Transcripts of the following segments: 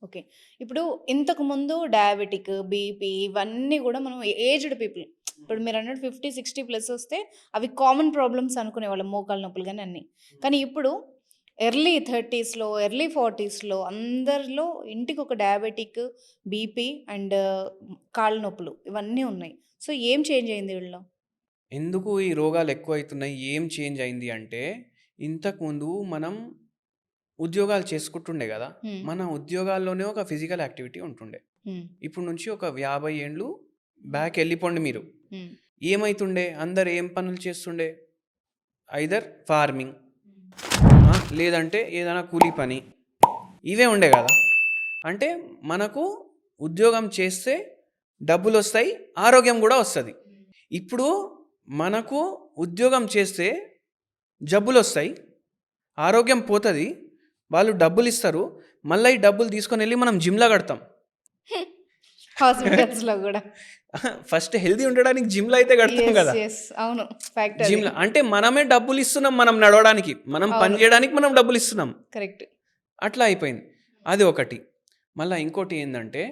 Okay. ఇప్పుడు ఇంతకుముందు diabetic, BP ఇవన్నీ గూడా మనం ఏజ్డ్ పీపుల్ ఇప్పుడు మీరన్నట్టు 50, 60 ప్లస్ వస్తే అవి కామన్ ప్రాబ్లమ్స్ అనుకునేవాళ్ళం. మోకాళ్ళ నొప్పులు గాని అన్నీ. కానీ ఇప్పుడు ఎర్లీ 30స్‌లో, ఎర్లీ 40స్‌లో అందరిలో ఇంటికొక డయాబెటిక్, బీపీ అండ్ కాళ్ళ నొప్పులు ఇవన్నీ ఉన్నాయి. సో, ఏం చేంజ్ అయింది వీళ్ళలో? ఎందుకు ఈ రోగాలు ఎక్కువైతున్నాయి? ఏం చేంజ్ అయింది అంటే, ఇంతకుముందు మనం ఉద్యోగాలు చేసుకుంటుండే గదా! హ్మ్. మన ఉద్యోగాల్లోనే ఒక ఫిజికల్ యాక్టివిటీ ఉంటుండే. హ్మ్. ఇప్పుడు నుంచి ఒక 50 ఏండ్లు బ్యాక్ ఎళ్ళిపోండి మీరు. హ్మ్. ఏమైతుండే? అందరు ఏం పనులు చేస్తుండే? ఐదర్ ఫార్మింగ్, లేదంటే ఏదైనా కూలీ పని. ఇవే ఉండే గదా! అంటే మనకు ఉద్యోగం చేస్తే డబ్బులొస్తాయి, ఆరోగ్యం గూడా వస్తది. ఇప్పుడు మనకు ఉద్యోగం చేస్తే జబ్బులొస్తాయి, ఆరోగ్యం పోతది, వాళ్ళు డబ్బులిస్తారు. మళ్ళా ఈ డబ్బులు తీసుకొనెళ్ళి మనం జిమ్‌లో కడతాం. హాస్పిటల్స్‌లో గూడా. ఫస్ట్ హెల్తీ ఉండడానికి జిమ్‌లో అయితే కడతాం యెస్. గదా! యెస్. అవును. ఫ్యాక్ట్ అది. జిమ్‌లో అంటే మనమే డబ్బులిస్తున్నాం మనం నడవడానికి. మనం పని అవును. జేయడానికి మనం డబ్బులిస్తున్నాం. కరెక్ట్. అట్లా అయిపోయింది. అది ఒకటి. మళ్ళా ఇంకోటి ఏందంటే,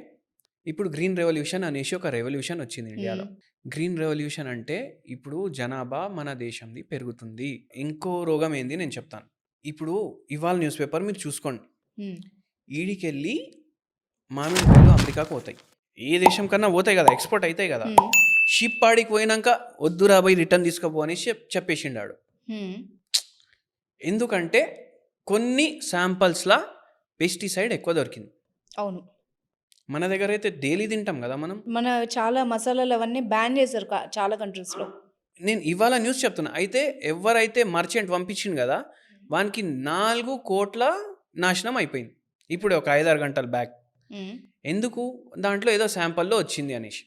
ఇప్పుడు గ్రీన్ రెవల్యూషన్ అనేసి ఒక రెవల్యూషన్ వచ్చింది హ్మ్. ఇండియాలో. గ్రీన్ రెవల్యూషన్ అంటే ఇప్పుడు జనాభా మన దేశంది పెరుగుతుంది. ఇంకో రోగం ఏంది నేను చెప్తాను. ఇప్పుడు ఇవాళ న్యూస్ పేపర్ మీరు చూసుకోండి. హ్మ్. ఈడికెళ్ళి మామిడికాయలు అమెరికాకు పోతాయి. ఏ దేశం కన్నా పోతాయి గదా! ఎక్స్‌పోర్ట్ అయితాయి గదా! హ్మ్. షిప్ ఆడికి పోయినంక "వద్దురా బోయ్ రిటర్న్ తీసుకపో" అనేసి చెప్పేసిండాడు. హ్మ్. ఎందుకంటే కొన్ని శాంపిల్స్‌ల పెస్టిసైడ్ ఎక్కువ దొరికింది. అవును. మన దగ్గరైతే డైలీ తింటాం గదా మనం. మన చాలా మసాలాలు అవన్నీ బ్యాన్ చేశారు చాలా కంట్రీస్‌లో. నేను ఇవాళ న్యూస్ చెప్తున్నా. అయితే ఎవ్వరైతే మర్చెంట్ పంపించిండు గదా! వానికి 4,00,00,00,000 నాశనం అయిపోయింది. ఇప్పుడే ఒక 5, 6 గంటల బ్యాక్. హ్మ్. ఎందుకు? దాంట్లో ఏదో శాంపిల్‌లో వచ్చింది అనేసి.